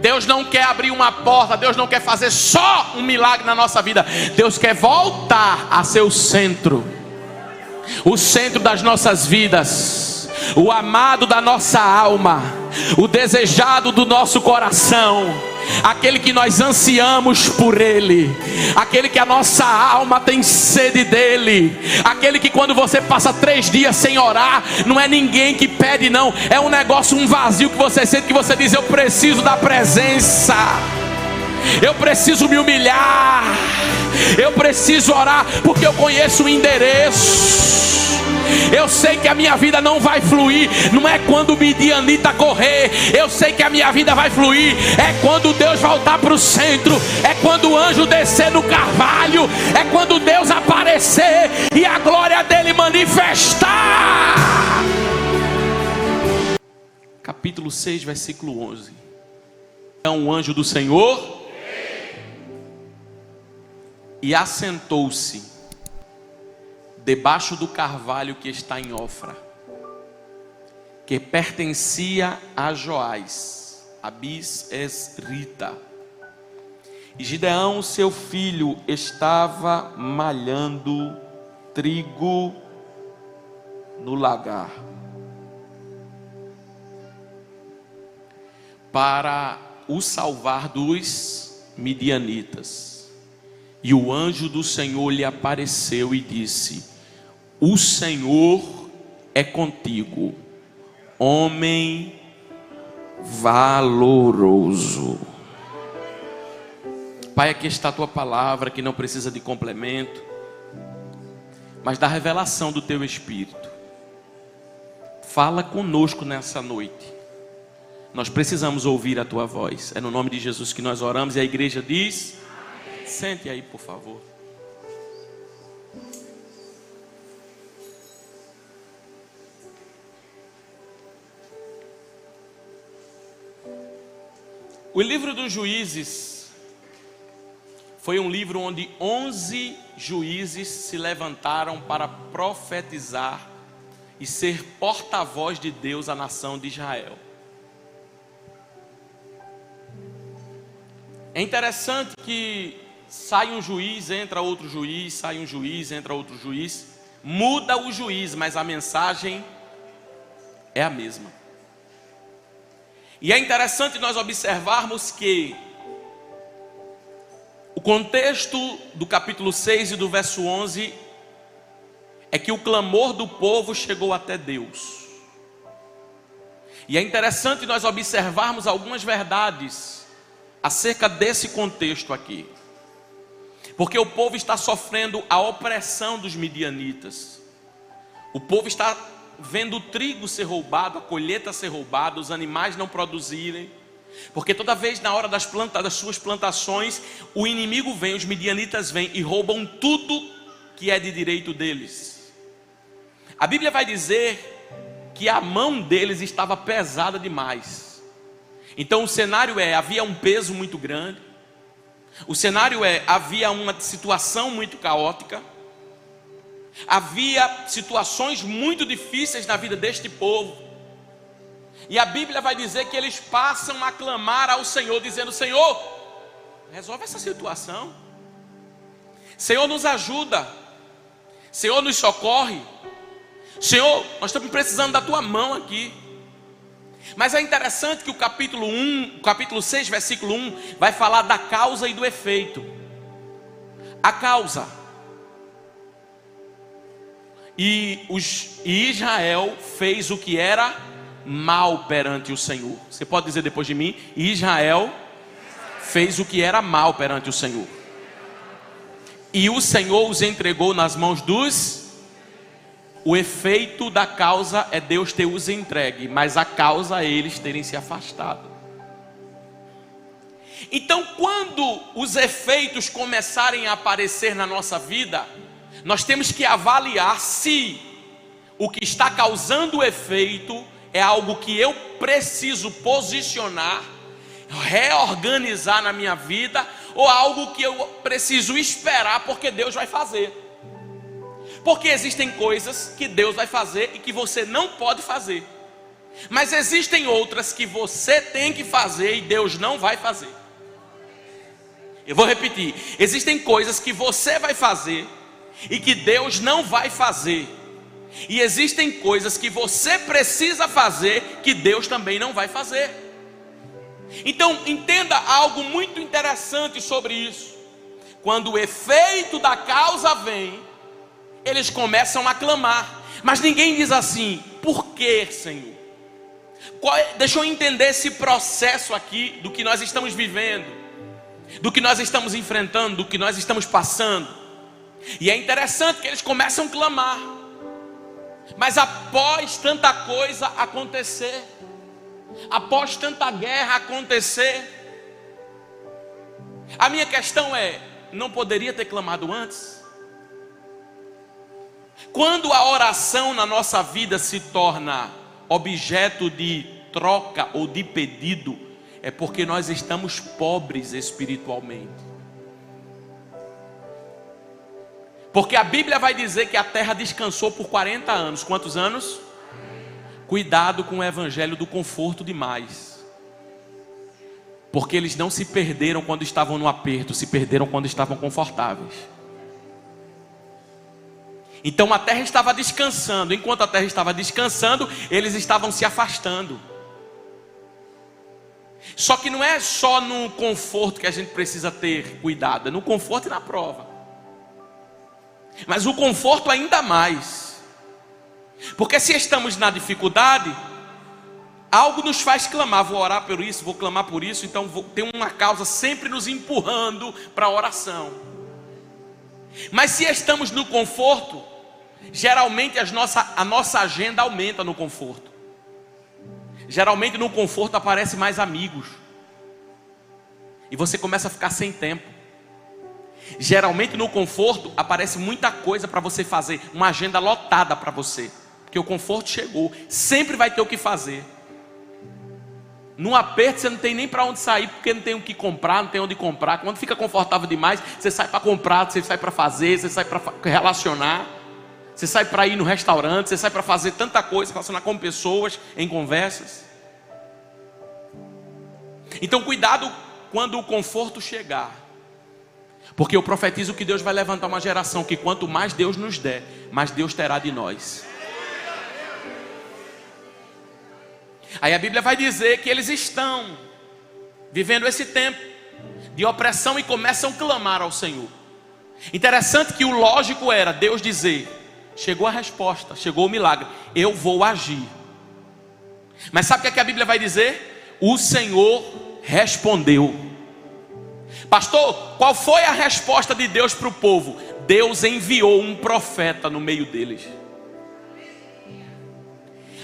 Deus não quer abrir uma porta, Deus não quer fazer só um milagre na nossa vida. Deus quer voltar a ser o centro das nossas vidas, o amado da nossa alma, o desejado do nosso coração, aquele que nós ansiamos por Ele, aquele que a nossa alma tem sede dEle, aquele que quando você passa 3 dias sem orar, não é ninguém que pede não, é um negócio, um vazio que você sente, que você diz: eu preciso da presença, eu preciso me humilhar, eu preciso orar, porque eu conheço o endereço. Eu sei que a minha vida não vai fluir, não é quando o midianita correr. Eu sei que a minha vida vai fluir, é quando Deus voltar para o centro, é quando o anjo descer no carvalho, é quando Deus aparecer e a glória dele manifestar. Capítulo 6, versículo 11. Então o anjo do Senhor e assentou-se debaixo do carvalho que está em Ofra, que pertencia a Joás, Abis Esrita. E Gideão, seu filho, estava malhando trigo no lagar, para o salvar dos midianitas. E o anjo do Senhor lhe apareceu e disse: o Senhor é contigo, homem valoroso. Pai, aqui está a tua palavra, que não precisa de complemento, mas da revelação do teu Espírito. Fala conosco nessa noite. Nós precisamos ouvir a tua voz. É no nome de Jesus que nós oramos e a igreja diz: sente aí, por favor. O livro dos Juízes foi um livro onde 11 juízes se levantaram para profetizar e ser porta-voz de Deus à nação de Israel. É interessante que sai um juiz, entra outro juiz, sai um juiz, entra outro juiz, muda o juiz, mas a mensagem é a mesma. E é interessante nós observarmos que o contexto do capítulo 6 e do verso 11 é que o clamor do povo chegou até Deus. E é interessante nós observarmos algumas verdades acerca desse contexto aqui. Porque o povo está sofrendo a opressão dos midianitas. O povo está vendo o trigo ser roubado, a colheita ser roubada, os animais não produzirem. Porque toda vez na hora das suas plantações, o inimigo vem, os midianitas vêm e roubam tudo que é de direito deles. A Bíblia vai dizer que a mão deles estava pesada demais. Então o cenário havia um peso muito grande. O cenário havia uma situação muito caótica. Havia situações muito difíceis na vida deste povo. E a Bíblia vai dizer que eles passam a clamar ao Senhor, dizendo: Senhor, resolve essa situação. Senhor, nos ajuda. Senhor, nos socorre. Senhor, nós estamos precisando da tua mão aqui. Mas é interessante que o capítulo 6, versículo 1, vai falar da causa e do efeito. A causa. E Israel fez o que era mal perante o Senhor. Você pode dizer depois de mim: Israel fez o que era mal perante o Senhor. E o Senhor os entregou nas mãos dos... O efeito da causa é Deus ter os entregue, mas a causa é eles terem se afastado. Então, quando os efeitos começarem a aparecer na nossa vida, nós temos que avaliar se o que está causando o efeito é algo que eu preciso posicionar, reorganizar na minha vida, ou algo que eu preciso esperar porque Deus vai fazer. Porque existem coisas que Deus vai fazer e que você não pode fazer. Mas existem outras que você tem que fazer e Deus não vai fazer. Eu vou repetir: existem coisas que você vai fazer e que Deus não vai fazer. E existem coisas que você precisa fazer que Deus também não vai fazer. Então entenda algo muito interessante sobre isso. Quando o efeito da causa vem, eles começam a clamar. Mas ninguém diz assim: por que, Senhor? Deixa eu entender esse processo aqui do que nós estamos vivendo, do que nós estamos enfrentando, do que nós estamos passando. E é interessante que eles começam a clamar. Mas após tanta coisa acontecer, após tanta guerra acontecer, a minha questão é: não poderia ter clamado antes? Quando a oração na nossa vida se torna objeto de troca ou de pedido, é porque nós estamos pobres espiritualmente. Porque a Bíblia vai dizer que a terra descansou por 40 anos. Quantos anos? Cuidado com o evangelho do conforto demais. Porque eles não se perderam quando estavam no aperto, se perderam quando estavam confortáveis. Então a terra estava descansando. Enquanto a terra estava descansando, eles estavam se afastando. Só que não é só no conforto que a gente precisa ter cuidado, é no conforto e na prova. Mas o conforto ainda mais. Porque se estamos na dificuldade, algo nos faz clamar: vou orar por isso, vou clamar por isso. Então tem uma causa sempre nos empurrando para a oração. Mas se estamos no conforto, geralmente a nossa agenda aumenta no conforto. Geralmente no conforto aparece mais amigos. E você começa a ficar sem tempo. Geralmente no conforto aparece muita coisa para você fazer, uma agenda lotada para você, porque o conforto chegou, sempre vai ter o que fazer. Num aperto você não tem nem para onde sair, porque não tem o que comprar, não tem onde comprar. Quando fica confortável demais, você sai para comprar, você sai para fazer, você sai para relacionar, você sai para ir no restaurante, você sai para fazer tanta coisa, relacionar com pessoas, em conversas. Então cuidado quando o conforto chegar. Porque eu profetizo que Deus vai levantar uma geração que quanto mais Deus nos der, mais Deus terá de nós. Aí a Bíblia vai dizer que eles estão vivendo esse tempo de opressão e começam a clamar ao Senhor. Interessante que o lógico era Deus dizer: chegou a resposta, chegou o milagre, eu vou agir. Mas sabe o que a Bíblia vai dizer? O Senhor respondeu. Pastor, qual foi a resposta de Deus para o povo? Deus enviou um profeta no meio deles.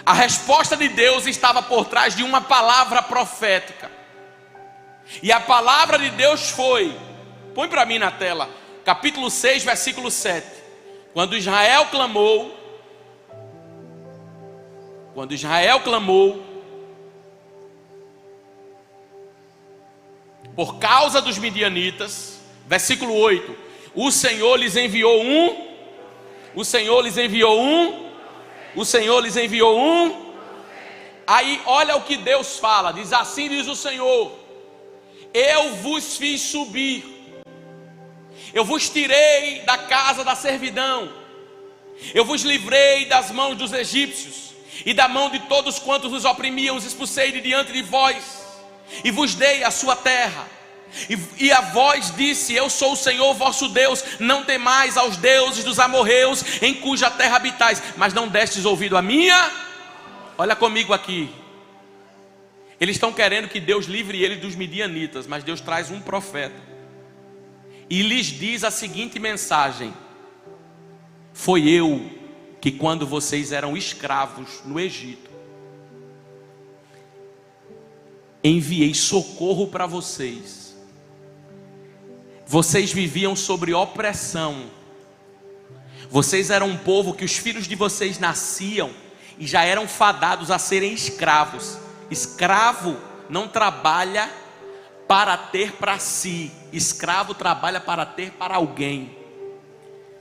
A resposta de Deus estava por trás de uma palavra profética. E a palavra de Deus foi, põe para mim na tela, capítulo 6, versículo 7. Quando Israel clamou, por causa dos midianitas, versículo 8, o Senhor lhes enviou um. Aí olha o que Deus fala, diz assim: diz o Senhor: eu vos fiz subir, eu vos tirei da casa da servidão, eu vos livrei das mãos dos egípcios e da mão de todos quantos vos oprimiam, os expulsei de diante de vós e vos dei a sua terra. E a vós disse: eu sou o Senhor vosso Deus, não temais aos deuses dos amorreus, em cuja terra habitais. Mas não destes ouvido a minha. Olha comigo aqui. Eles estão querendo que Deus livre eles dos midianitas, mas Deus traz um profeta e lhes diz a seguinte mensagem: foi eu que, quando vocês eram escravos no Egito, enviei socorro para vocês. Vocês viviam sobre opressão. Vocês eram um povo que os filhos de vocês nasciam e já eram fadados a serem escravos. Escravo não trabalha para ter para si. Escravo trabalha para ter para alguém.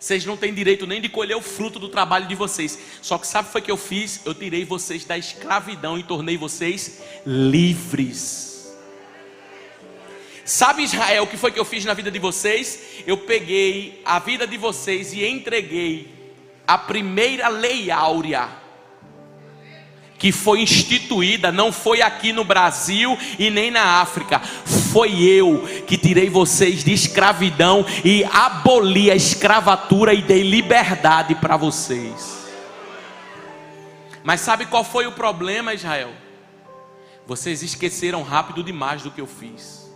Vocês não têm direito nem de colher o fruto do trabalho de vocês. Só que sabe o que foi que eu fiz? Eu tirei vocês da escravidão e tornei vocês livres. Sabe, Israel, o que foi que eu fiz na vida de vocês? Eu peguei a vida de vocês e entreguei a primeira lei áurea que foi instituída. Não foi aqui no Brasil e nem na África. Foi eu que tirei vocês de escravidão e aboli a escravatura e dei liberdade para vocês. Mas sabe qual foi o problema, Israel? Vocês esqueceram rápido demais do que eu fiz.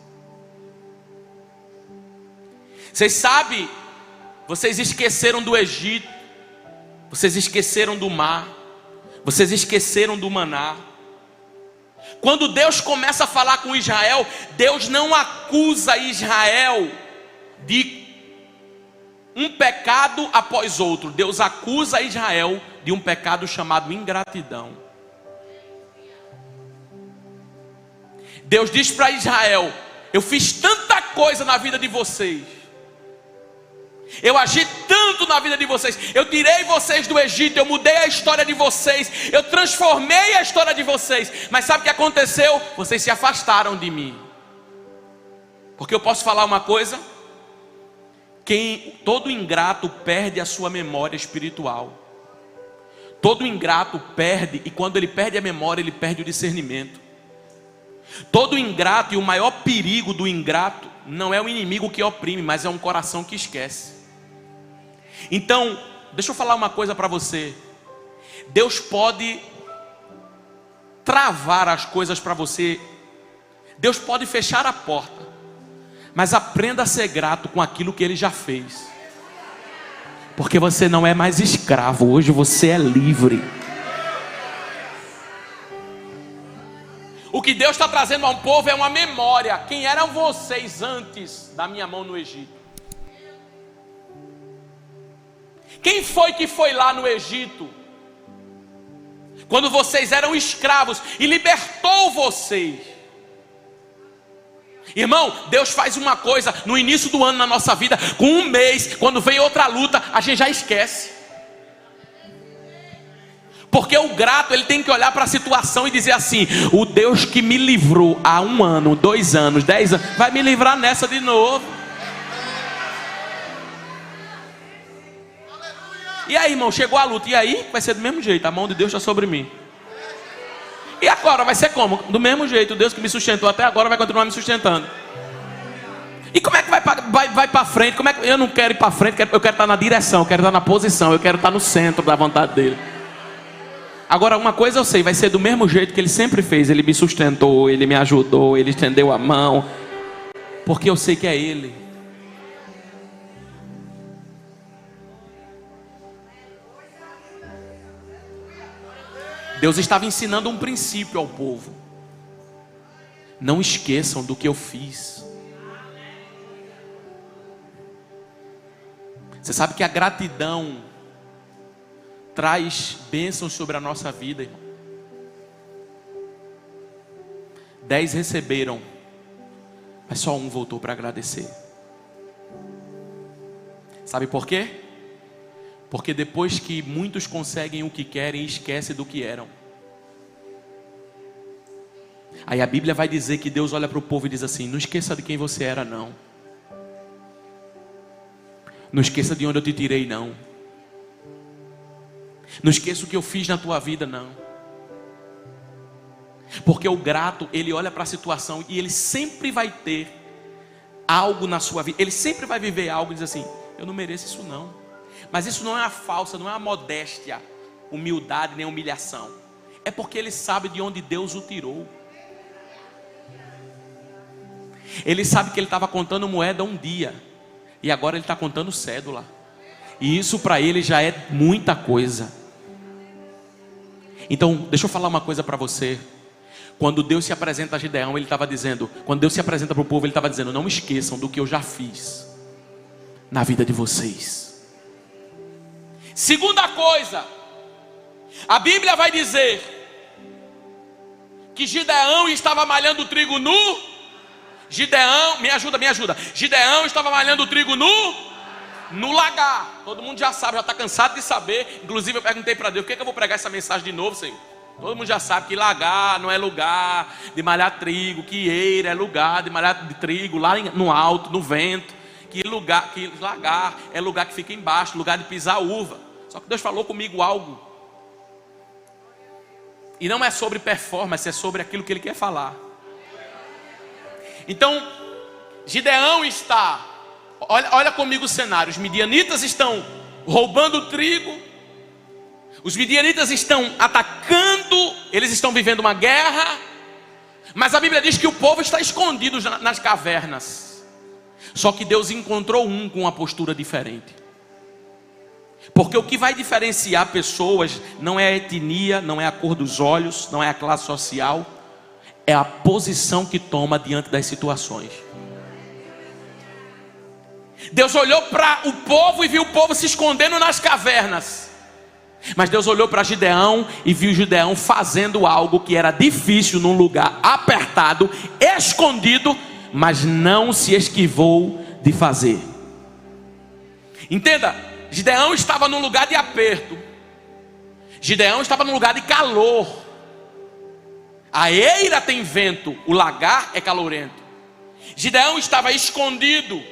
Vocês sabem, vocês esqueceram do Egito, vocês esqueceram do mar, vocês esqueceram do maná. Quando Deus começa a falar com Israel, Deus não acusa Israel de um pecado após outro. Deus acusa Israel de um pecado chamado ingratidão. Deus diz para Israel: eu fiz tanta coisa na vida de vocês, eu agi tanto na vida de vocês, eu tirei vocês do Egito, eu mudei a história de vocês, eu transformei a história de vocês, mas sabe o que aconteceu? Vocês se afastaram de mim. Porque eu posso falar uma coisa: todo ingrato perde a sua memória espiritual. Todo ingrato perde, e quando ele perde a memória, ele perde o discernimento. Todo ingrato, e o maior perigo do ingrato não é o inimigo que oprime, mas é um coração que esquece. Então, deixa eu falar uma coisa para você. Deus pode travar as coisas para você, Deus pode fechar a porta, mas aprenda a ser grato com aquilo que Ele já fez. Porque você não é mais escravo, hoje você é livre. O que Deus está trazendo ao povo é uma memória. Quem eram vocês antes da minha mão no Egito? Quem foi que foi lá no Egito, quando vocês eram escravos, e libertou vocês? Irmão, Deus faz uma coisa no início do ano na nossa vida, com um mês, quando vem outra luta, a gente já esquece. Porque o grato, ele tem que olhar para a situação e dizer assim: o Deus que me livrou há 1 ano, 2 anos, 10 anos, vai me livrar nessa de novo. E aí, irmão, chegou a luta, e aí? Vai ser do mesmo jeito, a mão de Deus está sobre mim. E agora vai ser como? Do mesmo jeito, o Deus que me sustentou até agora vai continuar me sustentando. E como é que vai para frente? Como é que... Eu não quero ir para frente, eu quero estar na direção, eu quero estar na posição, eu quero estar no centro da vontade dele. Agora, uma coisa eu sei, vai ser do mesmo jeito que Ele sempre fez. Ele me sustentou, Ele me ajudou, Ele estendeu a mão, porque eu sei que é Ele. Deus estava ensinando um princípio ao povo: não esqueçam do que eu fiz. Você sabe que a gratidão traz bênçãos sobre a nossa vida, irmão. 10 receberam, mas só um voltou para agradecer. Sabe por quê? Porque depois que muitos conseguem o que querem, esquecem do que eram. Aí a Bíblia vai dizer que Deus olha para o povo e diz assim: não esqueça de quem você era, não. Não esqueça de onde eu te tirei, não. Não esqueça o que eu fiz na tua vida, não. Porque o grato, ele olha para a situação e ele sempre vai ter algo na sua vida. Ele sempre vai viver algo e diz assim: eu não mereço isso, não. Mas isso não é a falsa, não é a modéstia, humildade nem humilhação. É porque ele sabe de onde Deus o tirou. Ele sabe que ele estava contando moeda um dia, e agora ele está contando cédula. E isso para ele já é muita coisa. Então, deixa eu falar uma coisa para você. Quando Deus se apresenta a Gideão, ele estava dizendo, quando Deus se apresenta para o povo, ele estava dizendo: não esqueçam do que eu já fiz na vida de vocês. Segunda coisa, a Bíblia vai dizer que Gideão estava malhando trigo nu. Gideão, me ajuda. Gideão estava malhando trigo nu. no lagar. Todo mundo já sabe, já está cansado de saber. Inclusive eu perguntei para Deus, por que eu vou pregar essa mensagem de novo, Senhor? Todo mundo já sabe que lagar não é lugar de malhar trigo, que eira é lugar de malhar de trigo, lá no alto, no vento. Que lagar é lugar que fica embaixo, lugar de pisar uva. Só que Deus falou comigo algo. E não é sobre performance, é sobre aquilo que Ele quer falar. Então, Gideão está... Olha comigo o cenário. Os midianitas estão roubando o trigo. Os midianitas estão atacando. Eles estão vivendo uma guerra. Mas a Bíblia diz que o povo está escondido nas cavernas. Só que Deus encontrou um com uma postura diferente. Porque o que vai diferenciar pessoas não é a etnia, não é a cor dos olhos, não é a classe social. É a posição que toma diante das situações. Deus olhou para o povo e viu o povo se escondendo nas cavernas. Mas Deus olhou para Gideão e viu Gideão fazendo algo que era difícil num lugar apertado, escondido, mas não se esquivou de fazer. Entenda, Gideão estava num lugar de aperto. Gideão estava num lugar de calor. A eira tem vento, o lagar é calorento. Gideão estava escondido,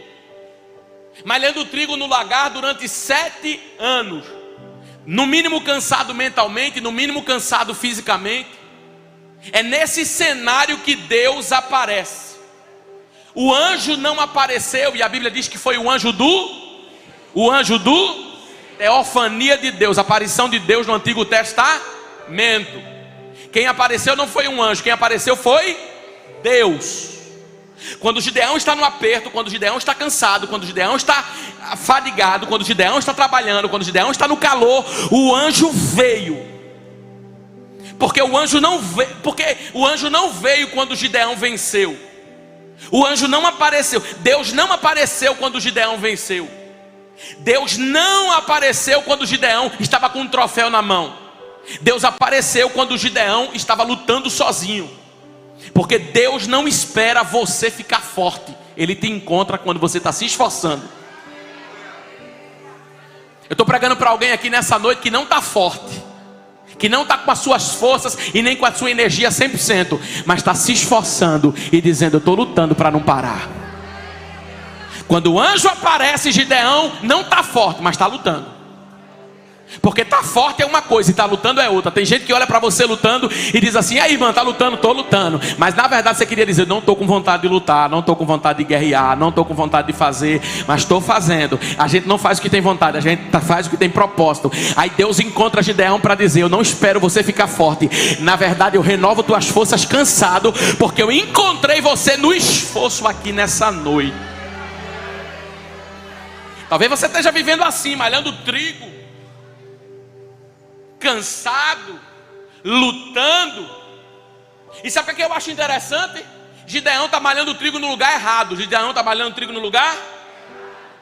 malhando trigo no lagar durante 7 anos. No mínimo cansado mentalmente, no mínimo cansado fisicamente. É nesse cenário que Deus aparece. O anjo não apareceu, e a Bíblia diz que foi o anjo do teofania de Deus, aparição de Deus no Antigo Testamento. Quem apareceu não foi um anjo, quem apareceu foi Deus. Quando Gideão está no aperto, quando Gideão está cansado, quando Gideão está fadigado, quando Gideão está trabalhando, quando Gideão está no calor, o anjo veio. Porque o anjo não veio quando Gideão venceu. O anjo não apareceu. Deus não apareceu quando Gideão venceu. Deus não apareceu quando Gideão estava com um troféu na mão. Deus apareceu quando Gideão estava lutando sozinho. Porque Deus não espera você ficar forte. Ele te encontra quando você está se esforçando. Eu estou pregando para alguém aqui nessa noite que não está forte, que não está com as suas forças e nem com a sua energia 100%, mas está se esforçando e dizendo: eu estou lutando para não parar. Quando o anjo aparece, Gideão não está forte, mas está lutando. Porque estar forte é uma coisa e estar lutando é outra. Tem gente que olha para você lutando e diz assim: aí, irmã, está lutando? Estou lutando. Mas na verdade você queria dizer: não estou com vontade de lutar, não estou com vontade de guerrear, não estou com vontade de fazer, mas estou fazendo. A gente não faz o que tem vontade, a gente faz o que tem propósito. Aí Deus encontra Gideão para dizer: eu não espero você ficar forte. Na verdade eu renovo tuas forças cansado, porque eu encontrei você no esforço aqui nessa noite. Talvez você esteja vivendo assim, malhando trigo, cansado, lutando. E sabe o que eu acho interessante? Gideão está malhando trigo no lugar errado. Gideão está malhando trigo no lugar,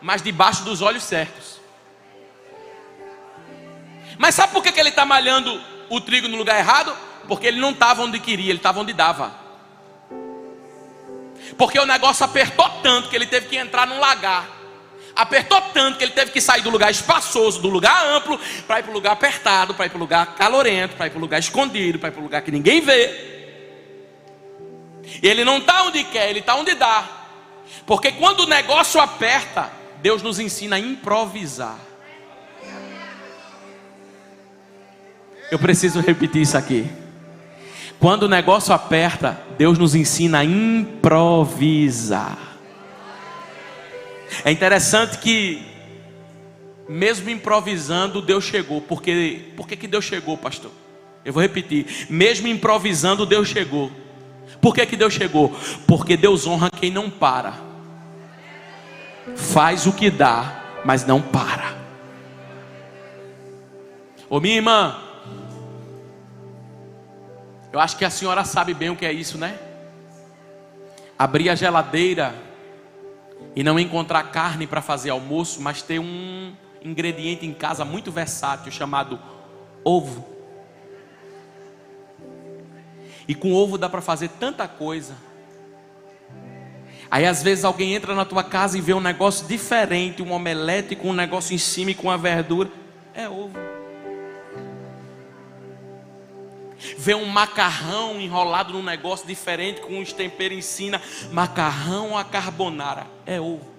mas debaixo dos olhos certos. Mas sabe por que ele está malhando o trigo no lugar errado? Porque ele não estava onde queria, ele estava onde dava. Porque o negócio apertou tanto que ele teve que entrar num lagar. Apertou tanto que ele teve que sair do lugar espaçoso, do lugar amplo, para ir para o lugar apertado, para ir para o lugar calorento, para ir para o lugar escondido, para ir para o lugar que ninguém vê. E ele não está onde quer, ele está onde dá. Porque quando o negócio aperta, Deus nos ensina a improvisar. Eu preciso repetir isso aqui. Quando o negócio aperta, Deus nos ensina a improvisar. É interessante que, mesmo improvisando, Deus chegou. Por que Deus chegou, pastor? Eu vou repetir. Mesmo improvisando, Deus chegou. Por que Deus chegou? Porque Deus honra quem não para. Faz o que dá, mas não para. Ô minha irmã, eu acho que a senhora sabe bem o que é isso, né? Abrir a geladeira e não encontrar carne para fazer almoço, mas ter um ingrediente em casa muito versátil chamado ovo. E com ovo dá para fazer tanta coisa. Aí às vezes alguém entra na tua casa e vê um negócio diferente, um omelete com um negócio em cima e com a verdura. É ovo. Vê um macarrão enrolado num negócio diferente com uns temperos em cima. Macarrão à carbonara. É ovo.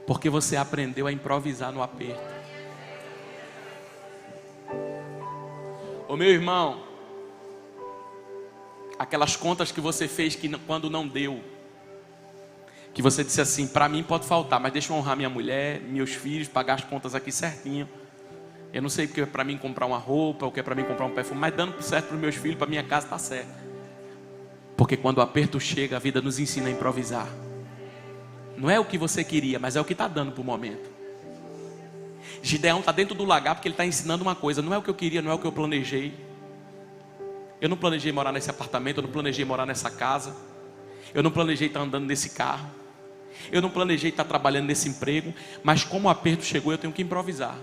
Porque você aprendeu a improvisar no aperto. Ô meu irmão, aquelas contas que você fez que quando não deu, que você disse assim, para mim pode faltar, mas deixa eu honrar minha mulher, meus filhos, pagar as contas aqui certinho. Eu não sei porque é para mim comprar uma roupa, o que é para mim comprar um perfume, mas dando certo para os meus filhos, para minha casa está certo. Porque quando o aperto chega, a vida nos ensina a improvisar. Não é o que você queria, mas é o que está dando para o momento. Gideão está dentro do lagar porque ele está ensinando uma coisa. Não é o que eu queria, não é o que eu planejei. Eu não planejei morar nesse apartamento, eu não planejei morar nessa casa. Eu não planejei estar andando nesse carro. Eu não planejei estar trabalhando nesse emprego. Mas como o aperto chegou, eu tenho que improvisar.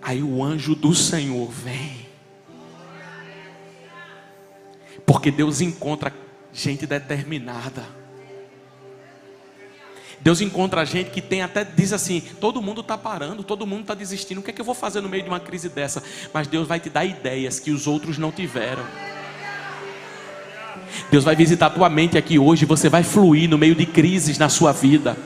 Aí o anjo do Senhor vem. Porque Deus encontra gente determinada. Deus encontra gente que tem até, diz assim, todo mundo está parando, todo mundo está desistindo, o que é que eu vou fazer no meio de uma crise dessa? Mas Deus vai te dar ideias que os outros não tiveram. Deus vai visitar a tua mente aqui hoje, você vai fluir no meio de crises na sua vida.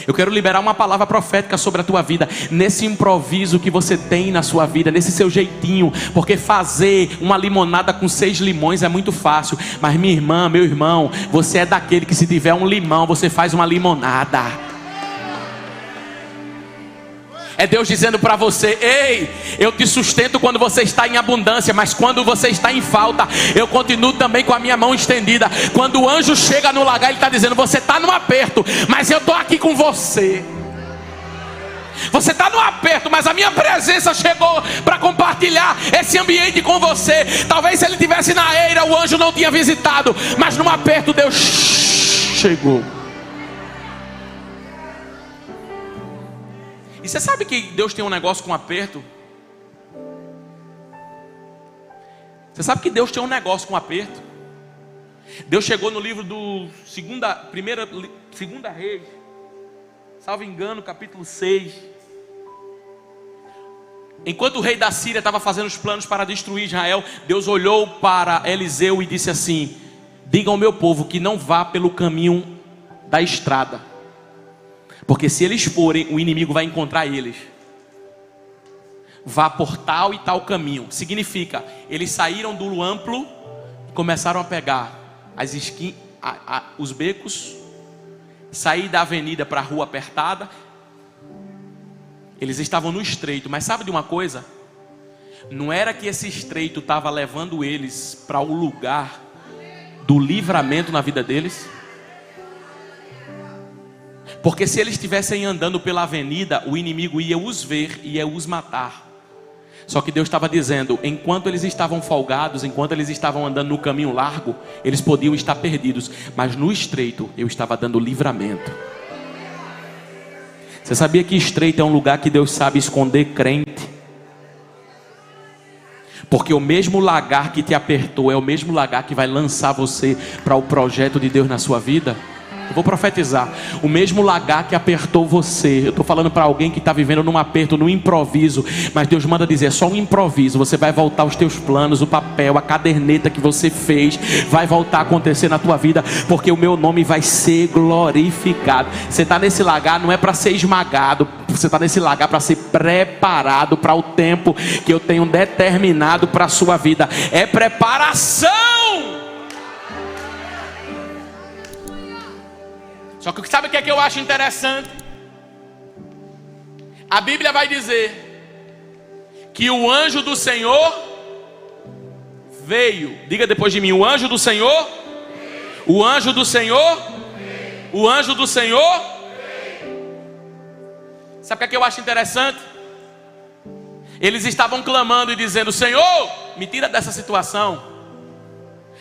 Eu quero liberar uma palavra profética sobre a tua vida, nesse improviso que você tem na sua vida, nesse seu jeitinho, porque fazer uma limonada com 6 limões é muito fácil, mas minha irmã, meu irmão, você é daquele que se tiver um limão, você faz uma limonada. É Deus dizendo para você, ei, eu te sustento quando você está em abundância, mas quando você está em falta, eu continuo também com a minha mão estendida. Quando o anjo chega no lagar, ele está dizendo, você está no aperto, mas eu estou aqui com você. Você está no aperto, mas a minha presença chegou para compartilhar esse ambiente com você. Talvez se ele estivesse na eira, o anjo não tinha visitado, mas no aperto Deus chegou. E você sabe que Deus tem um negócio com aperto? Você sabe que Deus tem um negócio com aperto? Deus chegou no livro do Segunda Reis, salvo engano, capítulo 6. Enquanto o rei da Síria estava fazendo os planos para destruir Israel, Deus olhou para Eliseu e disse assim: diga ao meu povo que não vá pelo caminho da estrada, porque se eles forem, o inimigo vai encontrar eles. Vá por tal e tal caminho. Significa, eles saíram do amplo e começaram a pegar os becos, sair da avenida para a rua apertada. Eles estavam no estreito, mas sabe de uma coisa? Não era que esse estreito estava levando eles para o lugar do livramento na vida deles? Porque se eles estivessem andando pela avenida, o inimigo ia os ver e ia os matar. Só que Deus estava dizendo, enquanto eles estavam folgados, enquanto eles estavam andando no caminho largo, eles podiam estar perdidos, mas no estreito eu estava dando livramento. Você sabia que estreito é um lugar que Deus sabe esconder crente? Porque o mesmo lagar que te apertou é o mesmo lagar que vai lançar você para o projeto de Deus na sua vida. Eu vou profetizar. O mesmo lagar que apertou você. Eu estou falando para alguém que está vivendo num aperto, num improviso. Mas Deus manda dizer, é só um improviso. Você vai voltar aos teus planos, o papel, a caderneta que você fez, vai voltar a acontecer na tua vida, porque o meu nome vai ser glorificado. Você está nesse lagar não é para ser esmagado. Você está nesse lagar para ser preparado para o tempo que eu tenho determinado para a sua vida. É preparação. Só que sabe o que é que eu acho interessante? A Bíblia vai dizer que o anjo do Senhor veio. Diga depois de mim, o anjo do Senhor. O anjo do Senhor. O anjo do Senhor. Sabe o que é que eu acho interessante? Eles estavam clamando e dizendo, Senhor, me tira dessa situação.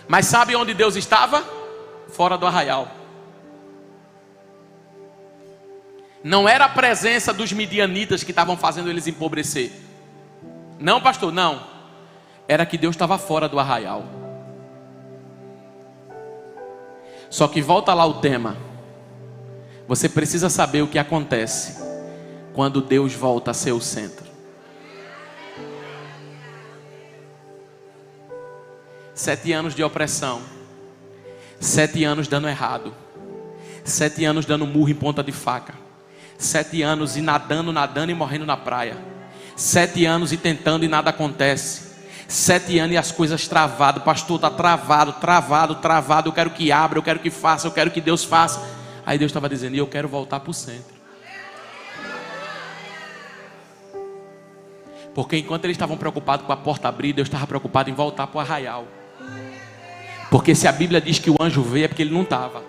Mas sabe onde Deus estava? Fora do arraial. Não era a presença dos midianitas que estavam fazendo eles empobrecer. Não, pastor, não. Era que Deus estava fora do arraial. Só que volta lá o tema. Você precisa saber o que acontece quando Deus volta a ser o centro. 7 anos de opressão. 7 anos dando errado. 7 anos dando murro em ponta de faca. 7 anos e nadando e morrendo na praia. 7 anos e tentando e nada acontece. 7 anos e as coisas travadas. Pastor, está travado. Eu quero que abra, eu quero que faça, eu quero que Deus faça. Aí Deus estava dizendo, e eu quero voltar para o centro. Porque enquanto eles estavam preocupados com a porta abrir, Deus estava preocupado em voltar para o arraial. Porque se a Bíblia diz que o anjo veio, é porque ele não estava.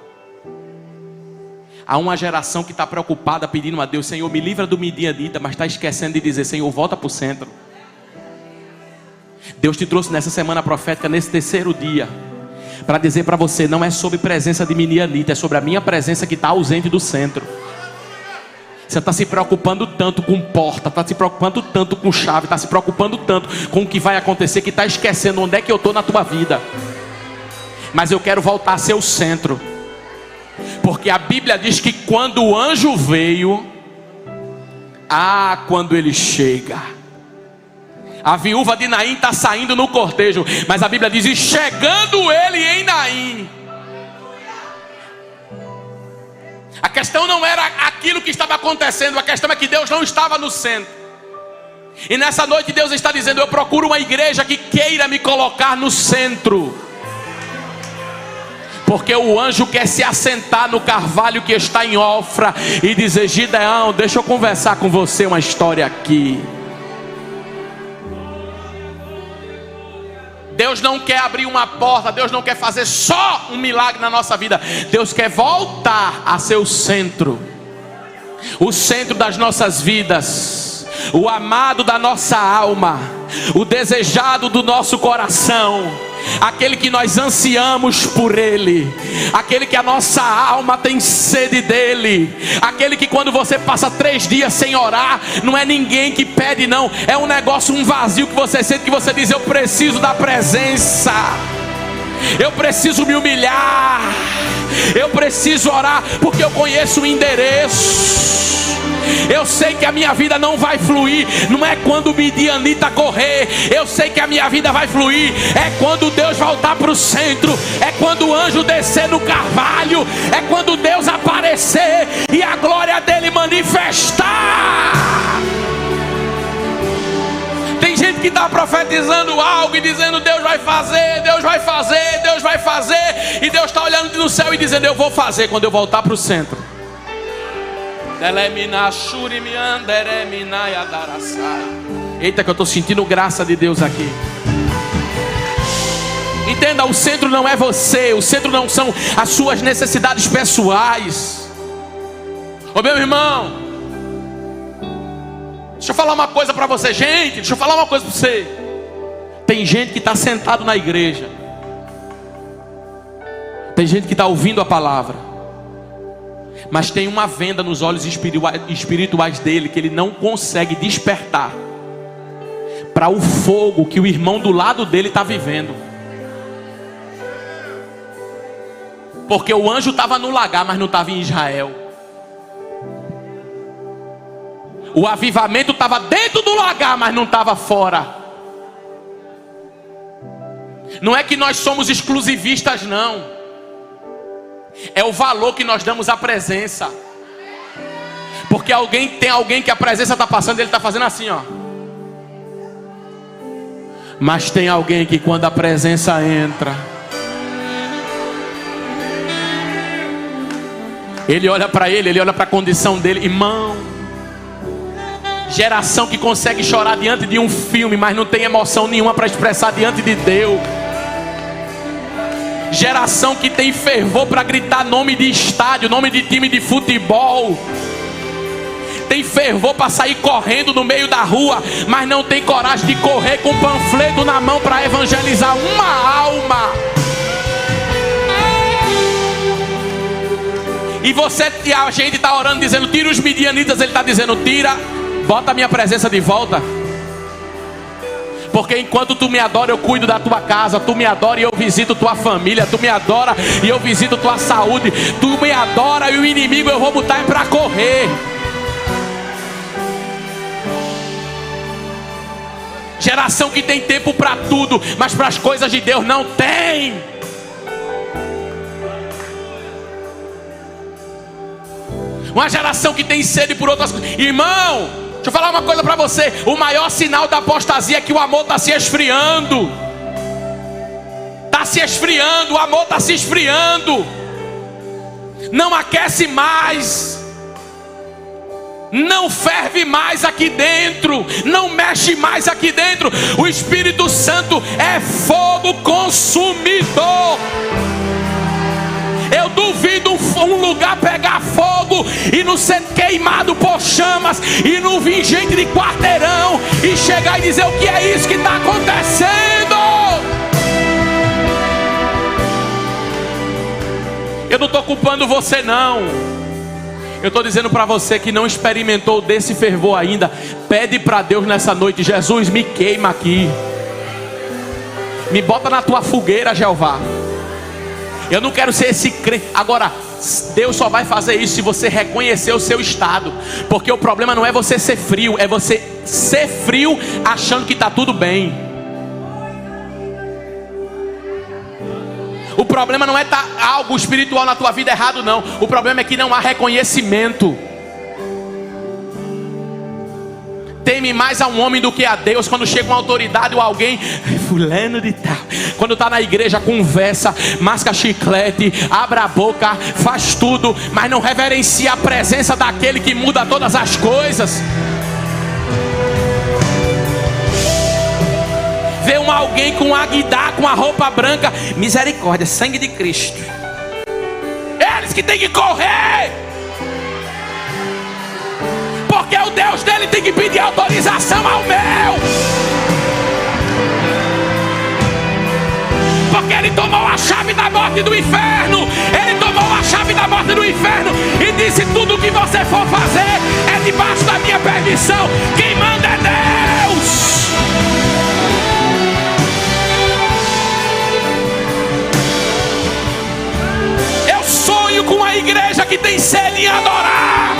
Há uma geração que está preocupada pedindo a Deus, Senhor, me livra do midianita, mas está esquecendo de dizer, Senhor, volta para o centro. Deus te trouxe nessa semana profética, nesse 3º dia, para dizer para você, não é sobre presença de midianita, é sobre a minha presença que está ausente do centro. Você está se preocupando tanto com porta, está se preocupando tanto com chave, está se preocupando tanto com o que vai acontecer, que está esquecendo onde é que eu estou na tua vida. Mas eu quero voltar a ser o centro. Porque a Bíblia diz que quando o anjo veio, quando ele chega, a viúva de Naim está saindo no cortejo, mas a Bíblia diz, e chegando ele em Naim. A questão não era aquilo que estava acontecendo, a questão é que Deus não estava no centro. E nessa noite Deus está dizendo, eu procuro uma igreja que queira me colocar no centro. Porque o anjo quer se assentar no carvalho que está em Ofra e dizer, Gideão, deixa eu conversar com você uma história aqui. Deus não quer abrir uma porta, Deus não quer fazer só um milagre na nossa vida. Deus quer voltar a ser o centro das nossas vidas, o amado da nossa alma, o desejado do nosso coração, aquele que nós ansiamos por Ele, aquele que a nossa alma tem sede dEle, aquele que quando você passa 3 dias sem orar, não é ninguém que pede não, é um negócio, um vazio que você sente, que você diz, eu preciso da presença, eu preciso me humilhar, eu preciso orar, porque eu conheço o endereço. Eu sei que a minha vida não vai fluir, não é quando o midianita correr. Eu sei que a minha vida vai fluir, é quando Deus voltar para o centro, é quando o anjo descer no carvalho, é quando Deus aparecer e a glória dele manifestar. Tem gente que está profetizando algo e dizendo, Deus vai fazer, Deus vai fazer, Deus vai fazer, e Deus está olhando no céu e dizendo, eu vou fazer quando eu voltar para o centro. Eita, que eu estou sentindo graça de Deus aqui. Entenda, o centro não é você, o centro não são as suas necessidades pessoais. Ô meu irmão, deixa eu falar uma coisa para você, gente. Deixa eu falar uma coisa para você. Tem gente que está sentado na igreja, tem gente que está ouvindo a palavra, mas tem uma venda nos olhos espirituais dele, que ele não consegue despertar para o fogo que o irmão do lado dele está vivendo. Porque o anjo estava no lagar, mas não estava em Israel. O avivamento estava dentro do lagar, mas não estava fora. Não é que nós somos exclusivistas, não. É o valor que nós damos à presença. Porque tem alguém que a presença está passando, ele está fazendo assim, ó. Mas tem alguém que quando a presença entra, ele olha para ele olha para a condição dele. Irmão, geração que consegue chorar diante de um filme, mas não tem emoção nenhuma para expressar diante de Deus. Geração que tem fervor para gritar nome de estádio, nome de time de futebol. Tem fervor para sair correndo no meio da rua, mas não tem coragem de correr com um panfleto na mão para evangelizar uma alma. E a gente está orando dizendo, tira os midianitas. Ele está dizendo, tira, bota a minha presença de volta. Porque enquanto tu me adora, eu cuido da tua casa. Tu me adora e eu visito tua família. Tu me adora e eu visito tua saúde. Tu me adora e o inimigo eu vou botar para correr. Geração que tem tempo para tudo, mas para as coisas de Deus não tem. Uma geração que tem sede por outras coisas. Irmão, deixa eu falar uma coisa para você. O maior sinal da apostasia é que o amor está se esfriando. Está se esfriando, o amor está se esfriando. Não aquece mais. Não ferve mais aqui dentro. Não mexe mais aqui dentro. O Espírito Santo é fogo consumidor. Eu duvido um lugar pegar fogo e não ser queimado por chamas, e não vir gente de quarteirão e chegar e dizer: o que é isso que está acontecendo? Eu não estou culpando você não. Eu estou dizendo para você que não experimentou desse fervor ainda. Pede para Deus nessa noite: Jesus, me queima aqui. Me bota na tua fogueira, Jeová. Eu não quero ser esse crente. Agora, Deus só vai fazer isso se você reconhecer o seu estado. Porque o problema não é você ser frio, é você ser frio achando que está tudo bem. O problema não é estar algo espiritual na tua vida errado, não. O problema é que não há reconhecimento. Teme mais a um homem do que a Deus. Quando chega uma autoridade ou alguém, fulano de tal, quando está na igreja, conversa, masca chiclete, abre a boca, faz tudo, mas não reverencia a presença daquele que muda todas as coisas. Vê alguém com aguidá, com a roupa branca, misericórdia, sangue de Cristo. Eles que têm que correr, porque o Deus dele tem que pedir autorização ao meu. Porque ele tomou a chave da morte e do inferno. Ele tomou a chave da morte e do inferno e disse: tudo que você for fazer é debaixo da minha permissão. Quem manda é Deus. Eu sonho com uma igreja que tem sede em adorar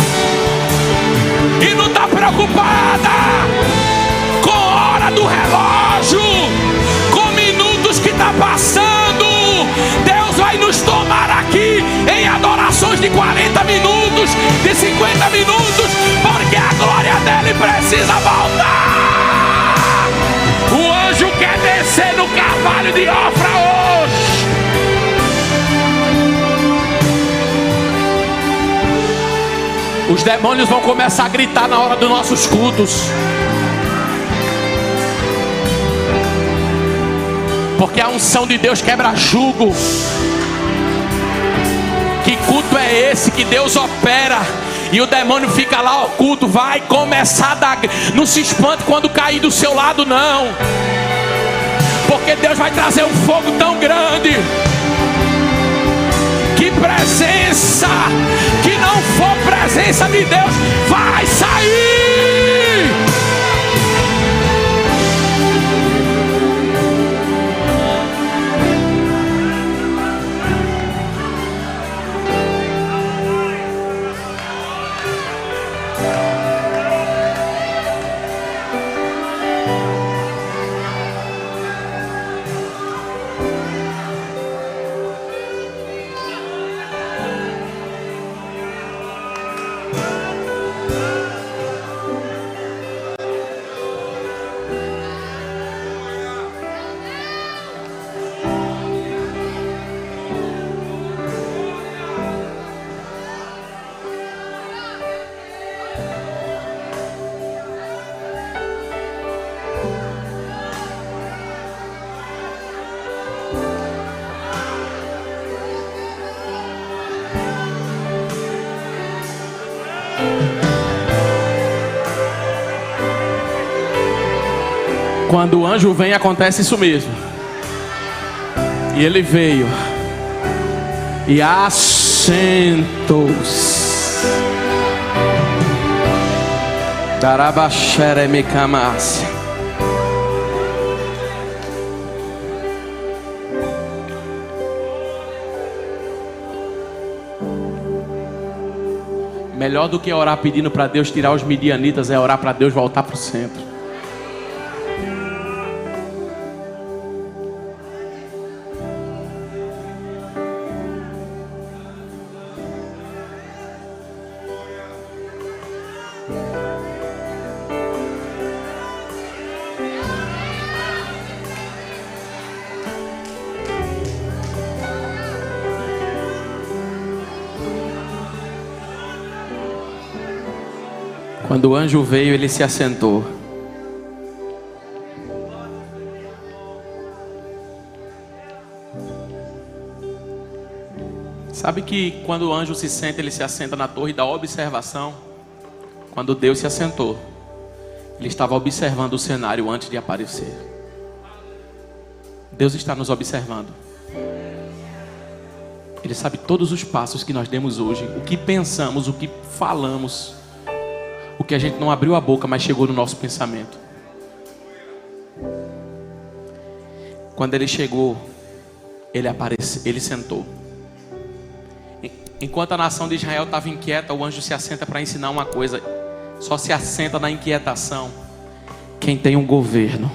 e não está preocupada com a hora do relógio, com minutos que está passando. Deus vai nos tomar aqui em adorações de 40 minutos, de 50 minutos, porque a glória dele precisa voltar. O anjo quer descer no carvalho de Ofra hoje. Os demônios vão começar a gritar na hora dos nossos cultos. Porque a unção de Deus quebra jugo. Que culto é esse que Deus opera e o demônio fica lá oculto? Vai começar a dar. Não se espante quando cair do seu lado, não. Porque Deus vai trazer um fogo tão grande. Que presença que não for presença de Deus vai sair. Quando o anjo vem, acontece isso mesmo. E ele veio e assentou-se. Darabaxeremicamácia. Melhor do que orar pedindo para Deus tirar os midianitas é orar para Deus voltar para o centro. Quando o anjo veio, ele se assentou. Sabe que quando o anjo se senta, ele se assenta na torre da observação. Quando Deus se assentou, ele estava observando o cenário antes de aparecer. Deus está nos observando. Ele sabe todos os passos que nós demos hoje, o que pensamos, o que falamos, o que a gente não abriu a boca, mas chegou no nosso pensamento. Quando ele chegou, ele apareceu, ele sentou. Enquanto a nação de Israel estava inquieta, o anjo se assenta para ensinar uma coisa. Só se assenta na inquietação quem tem um governo.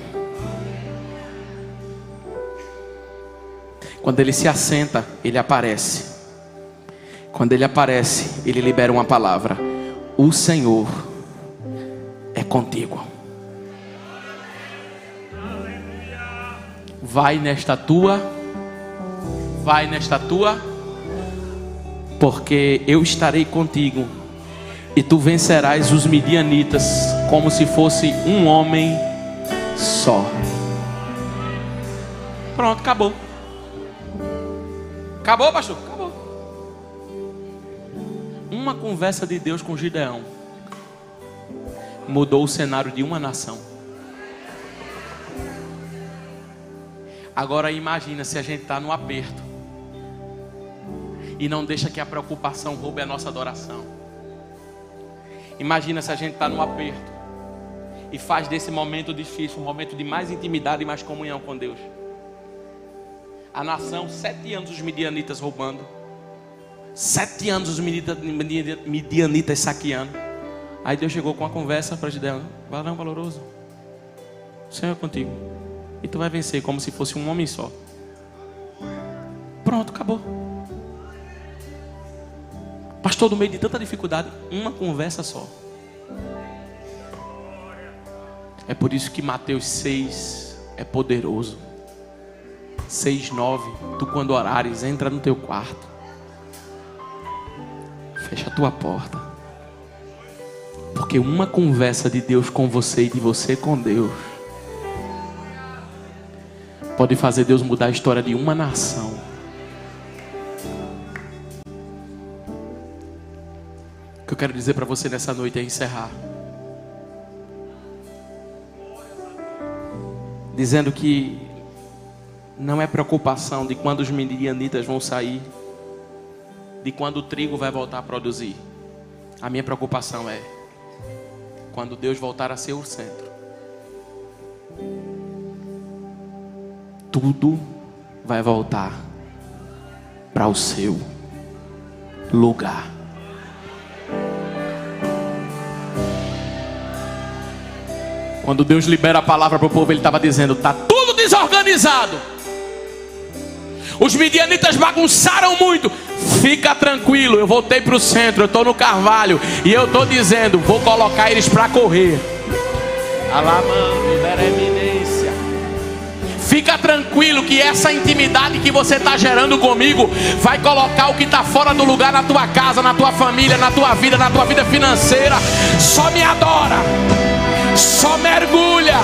Quando ele se assenta, ele aparece. Quando ele aparece, ele libera uma palavra: o Senhor é contigo. Vai nesta tua, porque eu estarei contigo, e tu vencerás os midianitas como se fosse um homem só. Pronto, acabou. Acabou, pastor? Acabou. Uma conversa de Deus com Gideão mudou o cenário de uma nação. Agora imagina se a gente está no aperto e não deixa que a preocupação roube a nossa adoração. Imagina se a gente está no aperto e faz desse momento difícil um momento de mais intimidade e mais comunhão com Deus. A nação, 7 anos os midianitas roubando, 7 anos os midianitas saqueando. Aí Deus chegou com uma conversa para Gideão: varão valoroso, o Senhor é contigo, e tu vai vencer como se fosse um homem só. Pronto, acabou. Pastor, no meio de tanta dificuldade, uma conversa só. É por isso que Mateus 6 é poderoso. 6:9, tu quando orares, entra no teu quarto, fecha a tua porta, porque uma conversa de Deus com você e de você com Deus pode fazer Deus mudar a história de uma nação. O que eu quero dizer para você nessa noite é encerrar dizendo que não é preocupação de quando os midianitas vão sair, de quando o trigo vai voltar a produzir. A minha preocupação é quando Deus voltar a ser o centro. Tudo vai voltar para o seu lugar. Quando Deus libera a palavra para o povo, Ele estava dizendo: está tudo desorganizado. Os midianitas bagunçaram muito. Fica tranquilo, eu voltei para o centro, eu estou no carvalho. E eu estou dizendo, vou colocar eles para correr. Eminência. Fica tranquilo que essa intimidade que você está gerando comigo vai colocar o que está fora do lugar na tua casa, na tua família, na tua vida financeira. Só me adora, só mergulha.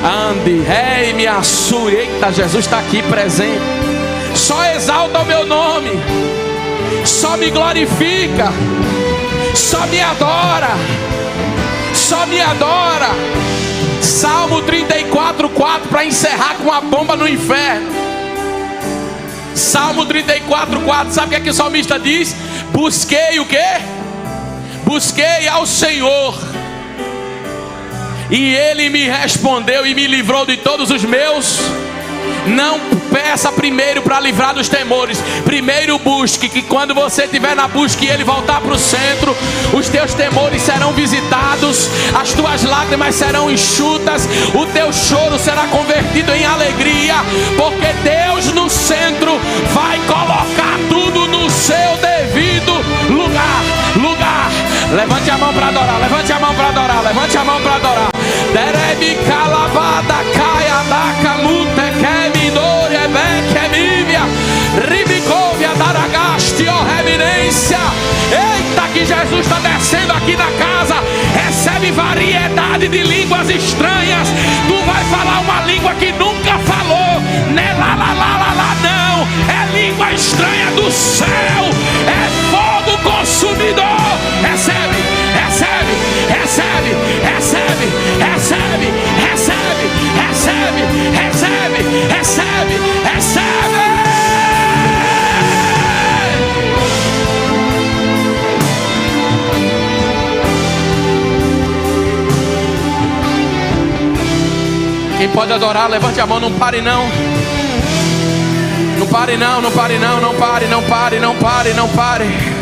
Ande, rei, me assure. Eita, Jesus está aqui presente. Só exalta o meu nome, só me glorifica, só me adora, só me adora. Salmo 34:4 para encerrar com a bomba no inferno. Salmo 34:4, sabe o que o salmista diz? Busquei o quê? Busquei ao Senhor, e Ele me respondeu e me livrou de todos os meus. Não peça primeiro para livrar dos temores. Primeiro busque, que quando você estiver na busca e ele voltar para o centro, os teus temores serão visitados, as tuas lágrimas serão enxutas, o teu choro será convertido em alegria, porque Deus no centro vai colocar tudo no seu devido lugar. Levante a mão para adorar, levante a mão para adorar, levante a mão para adorar. Derebe calabada caia da camute kemidore bekemivia ribicovia daragaste ó reverência. Eita, que Jesus está descendo aqui na casa. Recebe variedade de línguas estranhas. Tu vai falar uma língua que nunca falou. Né, lá, não. É língua estranha do céu. É fogo consumidor. Recebe, recebe, recebe, recebe, recebe, recebe, recebe, recebe, recebe, recebe. Quem pode adorar, levante a mão, não pare não. Não pare não, não pare não, não pare, não pare, não pare, não pare.